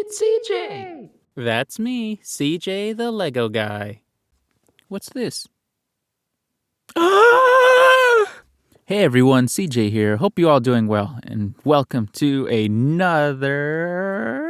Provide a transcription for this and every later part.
It's CJ! That's me, CJ the Lego guy. What's this? Hey everyone, CJ here. Hope you all doing well, and welcome to another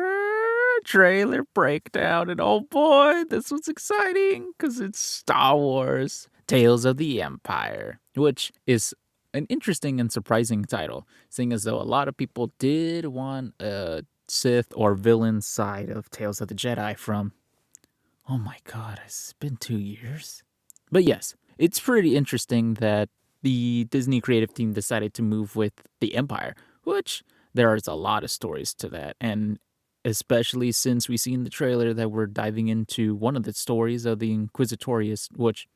trailer breakdown. And oh boy, this was exciting because it's Star Wars Tales of the Empire, which is an interesting and surprising title, seeing as though a lot of people did want a Sith or villain side of Tales of the Jedi from, oh my god, it's been 2 years. But yes, it's pretty interesting that the Disney creative team decided to move with the Empire, which there is a lot of stories to that. And especially since we see in the trailer that we're diving into one of the stories of the Inquisitorius, which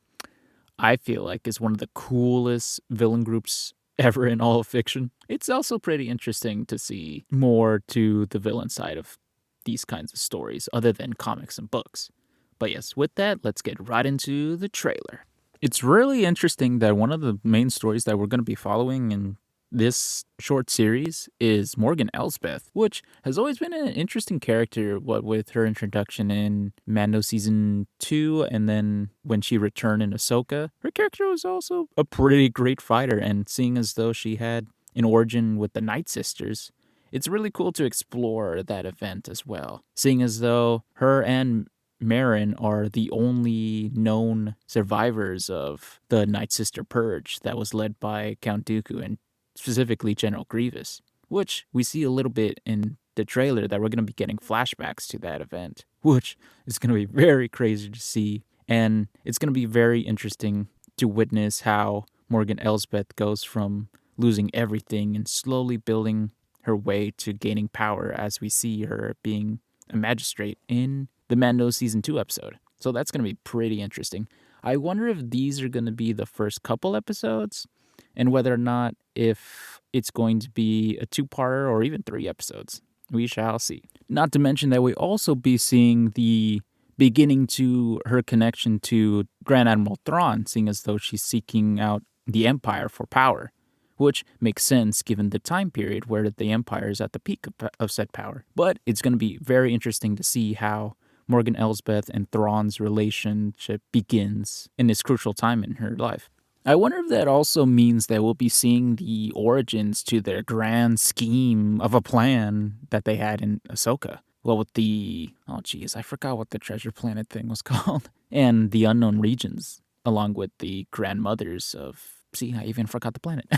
I feel like is one of the coolest villain groups ever in all of fiction. It's also pretty interesting to see more to the villain side of these kinds of stories other than comics and books. But yes, with that, let's get right into the trailer. It's really interesting that one of the main stories that we're going to be following in this short series is Morgan Elsbeth, which has always been an interesting character, what with her introduction in Mando Season 2 and then when she returned in Ahsoka. Her character was also a pretty great fighter, and seeing as though she had an origin with the Night Sisters, it's really cool to explore that event as well. Seeing as though her and Marin are the only known survivors of the Night Sister Purge that was led by Count Dooku and specifically General Grievous, which we see a little bit in the trailer that we're going to be getting flashbacks to that event, which is going to be very crazy to see. And it's going to be very interesting to witness how Morgan Elsbeth goes from losing everything and slowly building her way to gaining power as we see her being a magistrate in the Mando Season 2 episode. So that's going to be pretty interesting. I wonder if these are going to be the first couple episodes and whether or not if it's going to be a 2-parter or even 3 episodes. We shall see. Not to mention that we also be seeing the beginning to her connection to Grand Admiral Thrawn, seeing as though she's seeking out the Empire for power, which makes sense given the time period where the Empire is at the peak of said power. But it's going to be very interesting to see how Morgan Elsbeth and Thrawn's relationship begins in this crucial time in her life. I wonder if that also means that we'll be seeing the origins to their grand scheme of a plan that they had in Ahsoka. Well, with I forgot what the treasure planet thing was called. And the unknown regions, along with the grandmothers of... See, I even forgot the planet.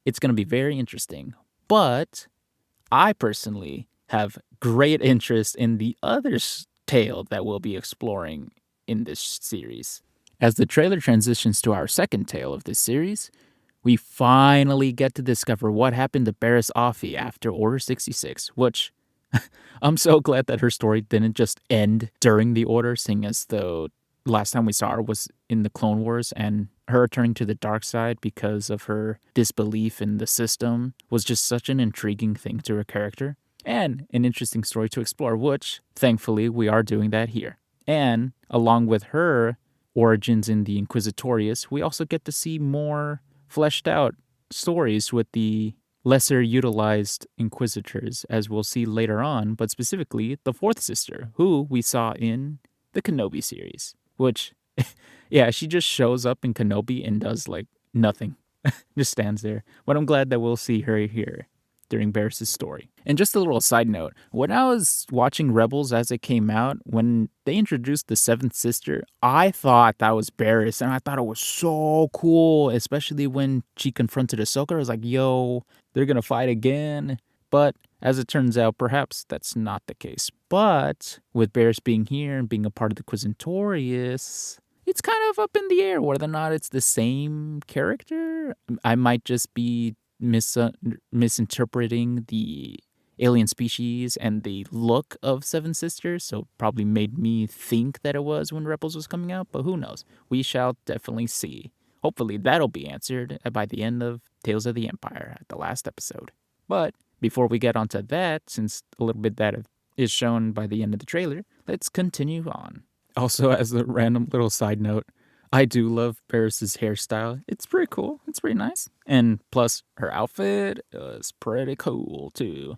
It's going to be very interesting. But I personally have great interest in the other tale that we'll be exploring in this series. As the trailer transitions to our second tale of this series, we finally get to discover what happened to Barriss Offee after Order 66, which I'm so glad that her story didn't just end during the Order, seeing as though last time we saw her was in the Clone Wars, and her turning to the dark side because of her disbelief in the system was just such an intriguing thing to her character and an interesting story to explore, which thankfully we are doing that here. And along with her origins in the Inquisitorius, we also get to see more fleshed out stories with the lesser utilized Inquisitors, as we'll see later on, but specifically the fourth sister, who we saw in the Kenobi series, which, yeah, she just shows up in Kenobi and does like nothing, just stands there. But I'm glad that we'll see her here during Barriss' story. And just a little side note, when I was watching Rebels as it came out, when they introduced the seventh sister, I thought that was Barriss, and I thought it was so cool, especially when she confronted Ahsoka. I was like, yo, they're gonna fight again. But as it turns out, perhaps that's not the case. But with Barriss being here and being a part of the Inquisitorius, it's kind of up in the air whether or not it's the same character. I might just be misinterpreting the alien species and the look of Seven Sisters, so probably made me think that it was when Rebels was coming out, but who knows? We shall definitely see. Hopefully that'll be answered by the end of Tales of the Empire at the last episode. But before we get onto that, since a little bit that is shown by the end of the trailer, let's continue on. Also, as a random little side note, I do love Barriss' hairstyle. It's pretty cool. It's pretty nice. And plus, her outfit is pretty cool, too.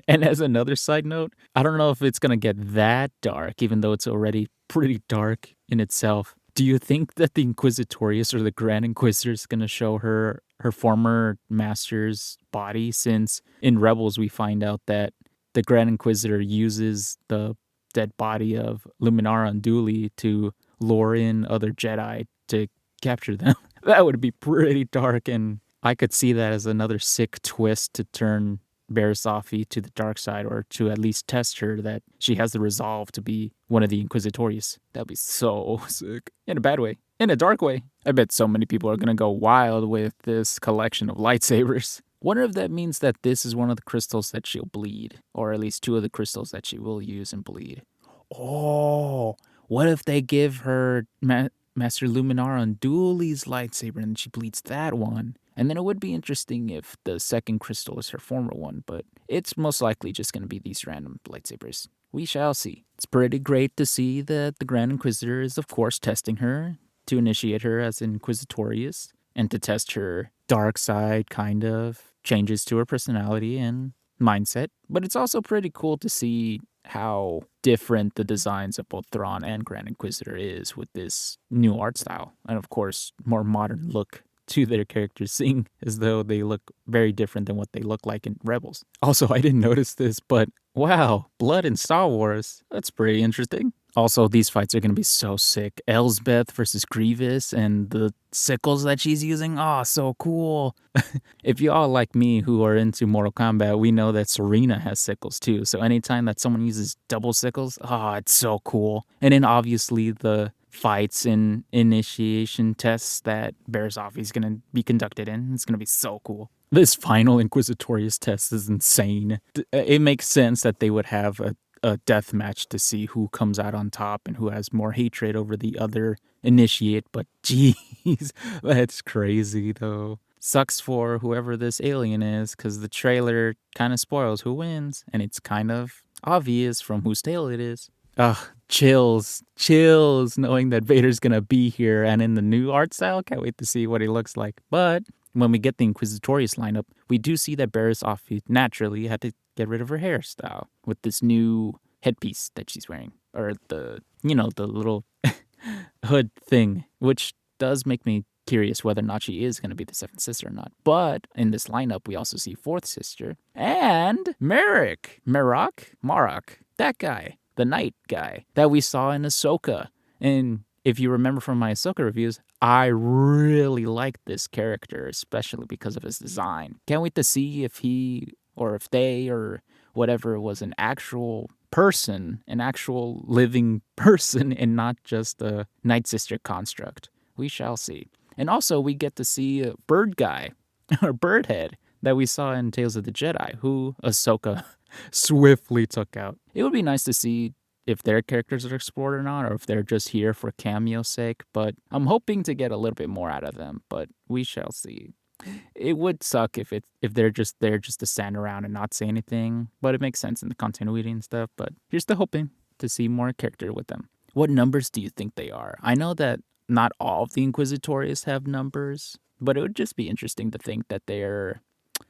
And as another side note, I don't know if it's going to get that dark, even though it's already pretty dark in itself. Do you think that the Inquisitorius or the Grand Inquisitor is going to show her former master's body? Since in Rebels we find out that the Grand Inquisitor uses the dead body of Luminara Unduli to lure in other Jedi to capture them. That would be pretty dark, and I could see that as another sick twist to turn Barisafi to the dark side, or to at least test her that she has the resolve to be one of the Inquisitorius. That'd be so sick. In a bad way. In a dark way. I bet so many people are gonna go wild with this collection of lightsabers. Wonder if that means that this is one of the crystals that she'll bleed, or at least two of the crystals that she will use and bleed. Oh, what if they give her Master Luminara Unduli's lightsaber and she bleeds that one? And then it would be interesting if the second crystal is her former one, but it's most likely just going to be these random lightsabers. We shall see. It's pretty great to see that the Grand Inquisitor is, of course, testing her to initiate her as Inquisitorius and to test her dark side, kind of changes to her personality and mindset. But it's also pretty cool to see how different the designs of both Thrawn and Grand Inquisitor is with this new art style. And of course, more modern look to their characters, seeing as though they look very different than what they look like in Rebels. Also, I didn't notice this, but wow, blood in Star Wars. That's pretty interesting. Also, these fights are going to be so sick. Elsbeth versus Grievous and the sickles that she's using. Oh, so cool. If you all like me who are into Mortal Kombat, we know that Serena has sickles too. So anytime that someone uses double sickles, oh, it's so cool. And then obviously the fights and initiation tests that Barisafi is going to be conducted in. It's going to be so cool. This final Inquisitorius test is insane. It makes sense that they would have a death match to see who comes out on top and who has more hatred over the other initiate, but geez, that's crazy though. Sucks for whoever this alien is, because the trailer kind of spoils who wins, and it's kind of obvious from whose tale it is. Ugh, chills knowing that Vader's gonna be here, and in the new art style, can't wait to see what he looks like. But when we get the Inquisitorius lineup, we do see that Barisafi naturally had to get rid of her hairstyle with this new headpiece that she's wearing, or the little hood thing, which does make me curious whether or not she is going to be the seventh sister or not. But in this lineup, we also see fourth sister and Marok, that guy, the knight guy that we saw in Ahsoka. And if you remember from my Ahsoka reviews, I really liked this character, especially because of his design. Can't wait to see if he or if they or whatever was an actual person, an actual living person, and not just a Night Sister construct. We shall see. And also, we get to see a bird guy, or Birdhead, that we saw in Tales of the Jedi, who Ahsoka swiftly took out. It would be nice to see if their characters are explored or not, or if they're just here for cameo's sake, but I'm hoping to get a little bit more out of them, but we shall see. It would suck if they're just there just to stand around and not say anything, but it makes sense in the continuity and stuff, but here's to hoping to see more character with them. What numbers do you think they are? I know that not all of the Inquisitorius have numbers, but it would just be interesting to think that they're...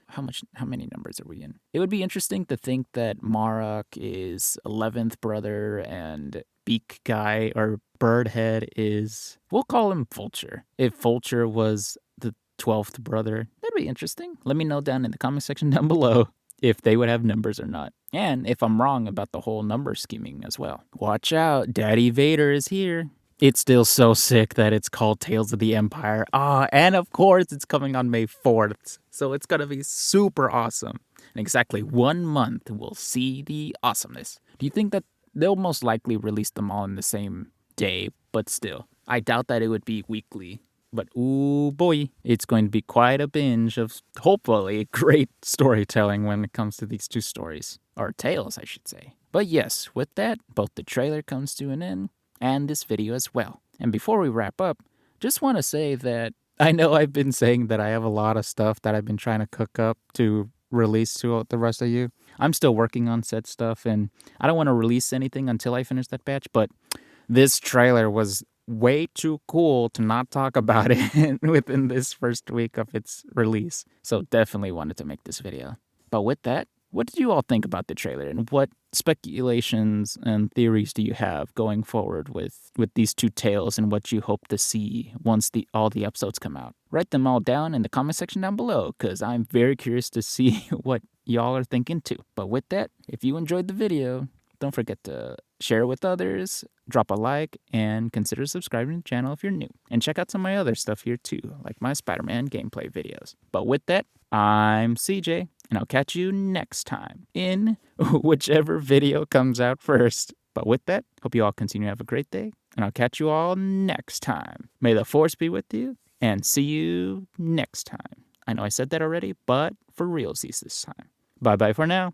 How many numbers are we in? It would be interesting to think that Marok is 11th brother and Beak Guy or Birdhead is... We'll call him Vulture. If Vulture was the 12th brother, that'd be interesting. Let me know down in the comment section down below if they would have numbers or not. And if I'm wrong about the whole number scheming as well. Watch out, Daddy Vader is here. It's still so sick that it's called Tales of the Empire. And of course, it's coming on May 4th. So it's going to be super awesome. In exactly 1 month, we'll see the awesomeness. Do you think that they'll most likely release them all in the same day? But still, I doubt that it would be weekly. But ooh boy, it's going to be quite a binge of hopefully great storytelling when it comes to these two stories. Or tales, I should say. But yes, with that, both the trailer comes to an end, and this video as well. And before we wrap up, just want to say that I know I've been saying that I have a lot of stuff that I've been trying to cook up to release to the rest of you. I'm still working on said stuff, and I don't want to release anything until I finish that batch, but this trailer was way too cool to not talk about it within this first week of its release. So definitely wanted to make this video. But with that, What did you all think about the trailer, and what speculations and theories do you have going forward with these two tales and what you hope to see once all the episodes come out? Write them all down in the comment section down below, because I'm very curious to see what y'all are thinking too. But with that, if you enjoyed the video, don't forget to share it with others, drop a like, and consider subscribing to the channel if you're new. And check out some of my other stuff here too, like my Spider-Man gameplay videos. But with that, I'm CJ, and I'll catch you next time in whichever video comes out first. But with that, hope you all continue to have a great day, and I'll catch you all next time. May the Force be with you, and see you next time. I know I said that already, but for realsies this time. Bye-bye for now.